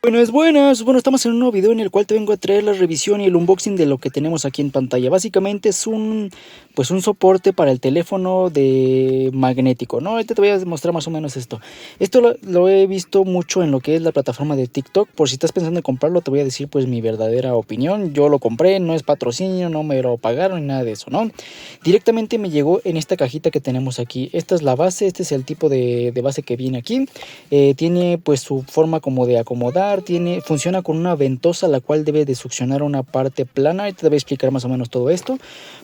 Buenas, bueno, estamos en un nuevo video en el cual te vengo a traer la revisión y el unboxing de lo que tenemos aquí en pantalla. Básicamente es un soporte para el teléfono de magnético, ¿no? Ahorita te voy a mostrar más o menos esto. Esto lo he visto mucho en lo que es la plataforma de TikTok. Por si estás pensando en comprarlo, te voy a decir pues mi verdadera opinión. Yo lo compré, no es patrocinio, no me lo pagaron ni nada de eso, ¿no? Directamente me llegó en esta cajita que tenemos aquí. Esta es la base, este es el tipo de base que viene aquí. Tiene pues su forma como de acomodar. Funciona con una ventosa la cual debe de succionar una parte plana. Ahorita te voy a explicar más o menos todo esto,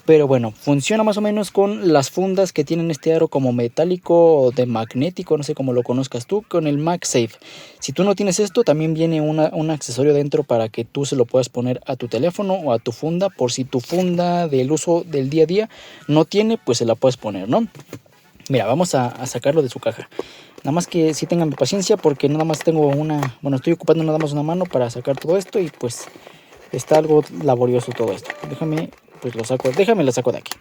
pero bueno, funciona más o menos con las fundas que tienen este aro como metálico o de magnético, no sé cómo lo conozcas tú, con el MagSafe. Si tú no tienes esto, también viene un accesorio dentro para que tú se lo puedas poner a tu teléfono o a tu funda, por si tu funda del uso del día a día no tiene, pues se la puedes poner, ¿no? Mira, vamos a sacarlo de su caja. Nada más que sí tengan paciencia porque nada más tengo estoy ocupando nada más una mano para sacar todo esto y pues está algo laborioso todo esto. Déjame lo saco de aquí.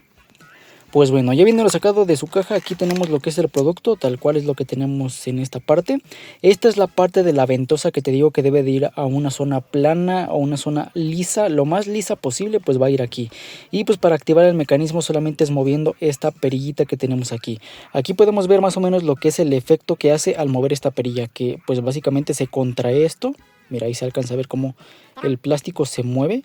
Pues bueno, ya viendo lo sacado de su caja, aquí tenemos lo que es el producto, tal cual es lo que tenemos en esta parte. Esta es la parte de la ventosa que te digo que debe de ir a una zona plana o una zona lisa, lo más lisa posible, pues va a ir aquí. Y pues para activar el mecanismo solamente es moviendo esta perillita que tenemos aquí. Aquí podemos ver más o menos lo que es el efecto que hace al mover esta perilla, que pues básicamente se contrae esto. Mira, ahí se alcanza a ver cómo el plástico se mueve,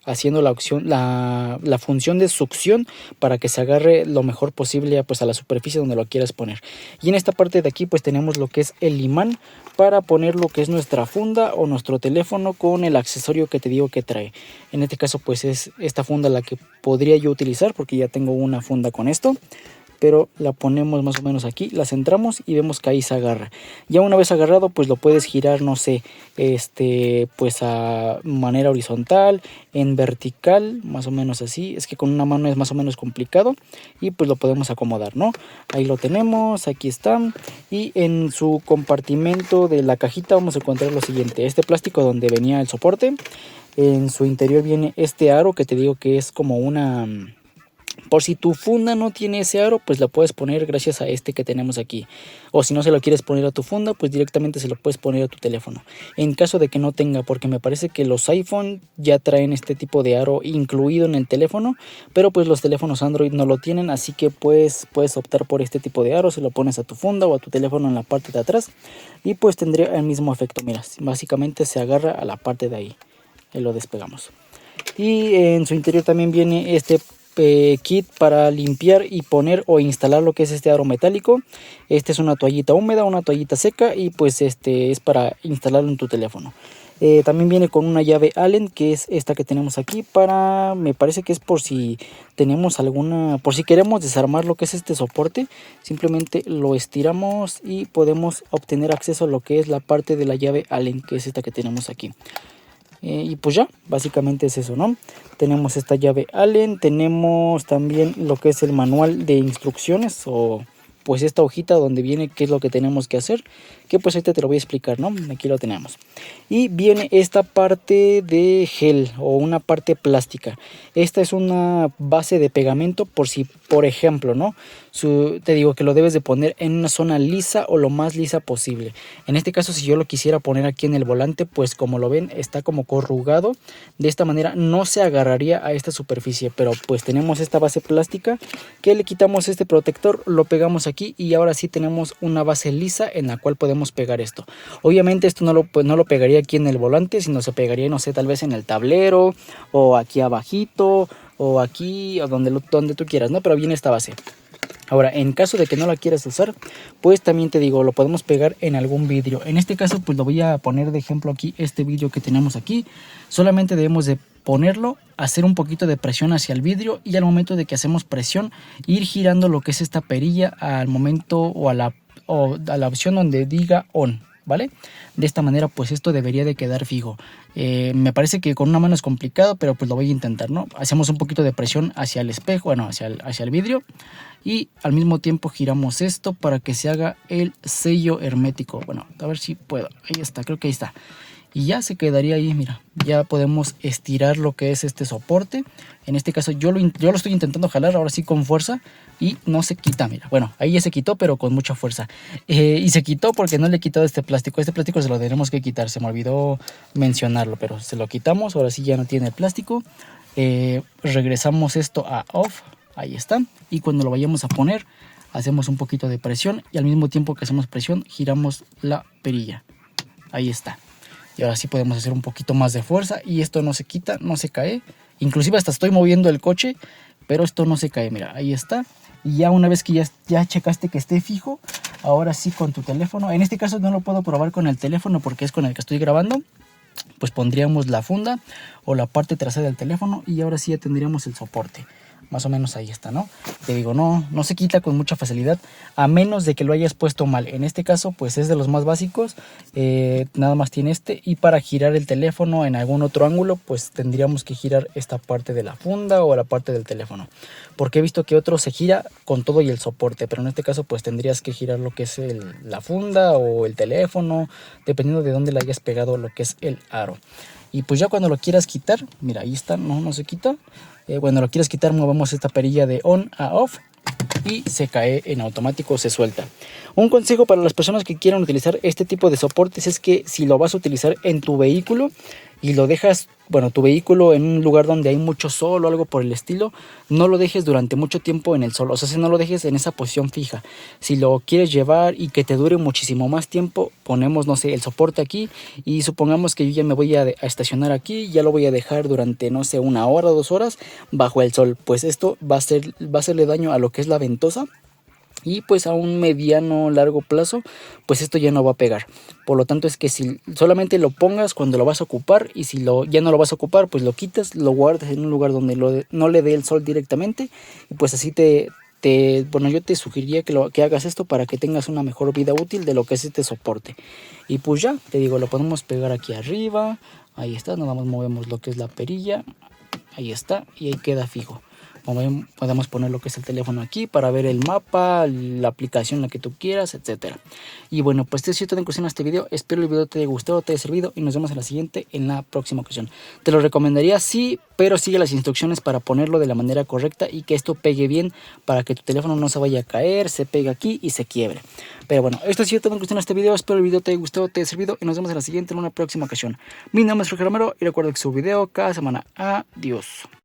haciendo la función de succión para que se agarre lo mejor posible pues a la superficie donde lo quieras poner. Y en esta parte de aquí pues tenemos lo que es el imán para poner lo que es nuestra funda o nuestro teléfono con el accesorio que te digo que trae. En este caso pues es esta funda la que podría yo utilizar porque ya tengo una funda con esto, pero la ponemos más o menos aquí, la centramos y vemos que ahí se agarra. Ya una vez agarrado pues lo puedes girar, no sé, pues a manera horizontal, en vertical, más o menos así. Es que con una mano es más o menos complicado y pues lo podemos acomodar, ¿no? Ahí lo tenemos, aquí está. Y en su compartimento de la cajita vamos a encontrar lo siguiente: este plástico donde venía el soporte. En su interior viene este aro que te digo que es como por si tu funda no tiene ese aro, pues la puedes poner gracias a este que tenemos aquí. O si no se lo quieres poner a tu funda, pues directamente se lo puedes poner a tu teléfono. En caso de que no tenga, porque me parece que los iPhone ya traen este tipo de aro incluido en el teléfono, pero pues los teléfonos Android no lo tienen, así que pues puedes optar por este tipo de aro. Se lo pones a tu funda o a tu teléfono en la parte de atrás y pues tendría el mismo efecto. Mira, básicamente se agarra a la parte de ahí y lo despegamos. Y en su interior también viene este kit para limpiar y poner o instalar lo que es este aro metálico. Este es una toallita húmeda, una toallita seca y pues este es para instalarlo en tu teléfono. También viene con una llave Allen, que es esta que tenemos aquí, me parece que es por si tenemos por si queremos desarmar lo que es este soporte, simplemente lo estiramos y podemos obtener acceso a lo que es la parte de la llave Allen, que es esta que tenemos aquí. Y pues ya, básicamente es eso, ¿no? Tenemos esta llave Allen, tenemos también lo que es el manual de instrucciones o pues esta hojita donde viene qué es lo que tenemos que hacer, que pues ahorita te lo voy a explicar, ¿no? Aquí lo tenemos. Y viene esta parte de gel o una parte plástica. Esta es una base de pegamento por si, por ejemplo, ¿no? Te digo que lo debes de poner en una zona lisa o lo más lisa posible. En este caso, si yo lo quisiera poner aquí en el volante, pues como lo ven, está como corrugado. De esta manera no se agarraría a esta superficie, pero pues tenemos esta base plástica que le quitamos este protector, lo pegamos aquí y ahora sí tenemos una base lisa en la cual podemos pegar esto. Obviamente esto no lo pegaría aquí en el volante, sino se pegaría, no sé, tal vez en el tablero o aquí abajito o aquí o donde tú quieras, ¿no? Pero viene esta base. Ahora, en caso de que no la quieras usar, pues también te digo, lo podemos pegar en algún vidrio. En este caso, pues lo voy a poner de ejemplo aquí, este vidrio que tenemos aquí. Solamente debemos de ponerlo, hacer un poquito de presión hacia el vidrio y al momento de que hacemos presión, ir girando lo que es esta perilla al momento o a la opción donde diga on, ¿vale? De esta manera pues esto debería de quedar fijo. Me parece que con una mano es complicado, pero pues lo voy a intentar, ¿no? Hacemos un poquito de presión hacia el espejo, bueno, hacia el vidrio, y al mismo tiempo giramos esto para que se haga el sello hermético. Bueno, a ver si puedo, ahí está, creo que ahí está. y ya se quedaría ahí. Mira, ya podemos estirar lo que es este soporte. En este caso yo lo estoy intentando jalar ahora sí con fuerza y no se quita. Mira, bueno, ahí ya se quitó, pero con mucha fuerza, y se quitó porque no le he quitado este plástico se lo tenemos que quitar. Se me olvidó mencionarlo, pero se lo quitamos. Ahora sí ya no tiene el plástico. Regresamos esto a off, ahí está, y cuando lo vayamos a poner hacemos un poquito de presión y al mismo tiempo que hacemos presión giramos la perilla, ahí está. Y ahora sí podemos hacer un poquito más de fuerza y esto no se quita, no se cae. Inclusive hasta estoy moviendo el coche, pero esto no se cae. Mira, ahí está. Y ya una vez que ya checaste que esté fijo, ahora sí con tu teléfono. En este caso no lo puedo probar con el teléfono porque es con el que estoy grabando. Pues pondríamos la funda o la parte trasera del teléfono y ahora sí ya tendríamos el soporte. Más o menos ahí está, ¿no? Te digo, no se quita con mucha facilidad, a menos de que lo hayas puesto mal. En este caso, pues es de los más básicos. Nada más tiene este. Y para girar el teléfono en algún otro ángulo, pues tendríamos que girar esta parte de la funda o la parte del teléfono. Porque he visto que otro se gira con todo y el soporte. Pero en este caso, pues tendrías que girar lo que es la funda o el teléfono, dependiendo de dónde le hayas pegado lo que es el aro. Y pues ya cuando lo quieras quitar, mira, ahí está, no se quita. Cuando lo quieras quitar, movemos esta perilla de on a off y se cae en automático, se suelta. Un consejo para las personas que quieran utilizar este tipo de soportes es que si lo vas a utilizar en tu vehículo y lo dejas, bueno, tu vehículo en un lugar donde hay mucho sol o algo por el estilo, no lo dejes durante mucho tiempo en el sol. O sea, si no lo dejes en esa posición fija. Si lo quieres llevar y que te dure muchísimo más tiempo, ponemos, no sé, el soporte aquí y supongamos que yo ya me voy a estacionar aquí, ya lo voy a dejar durante, no sé, 1 hora o 2 horas bajo el sol. Pues esto va a hacerle daño a lo que es la ventosa. Y pues a un mediano largo plazo, pues esto ya no va a pegar. Por lo tanto es que si solamente lo pongas cuando lo vas a ocupar, y si ya no lo vas a ocupar, pues lo quitas, lo guardas en un lugar donde no le dé el sol directamente. Y pues así bueno, yo te sugeriría que hagas esto para que tengas una mejor vida útil de lo que es este soporte. Y pues ya, te digo, lo podemos pegar aquí arriba. Ahí está, nada más movemos lo que es la perilla. Ahí está, y ahí queda fijo. Podemos poner lo que es el teléfono aquí para ver el mapa, la aplicación, la que tú quieras, etcétera. Y bueno, pues esto es todo en cuestión a este video. Espero el video te haya gustado, te haya servido y nos vemos en la siguiente, en la próxima ocasión. Te lo recomendaría, sí, pero sigue las instrucciones para ponerlo de la manera correcta y que esto pegue bien para que tu teléfono no se vaya a caer, se pegue aquí y se quiebre. Pero bueno, esto ha sido todo en cuestión a este video. Espero el video te haya gustado, te haya servido y nos vemos en la siguiente, en una próxima ocasión. Mi nombre es Roger Romero y recuerda que subo video cada semana. Adiós.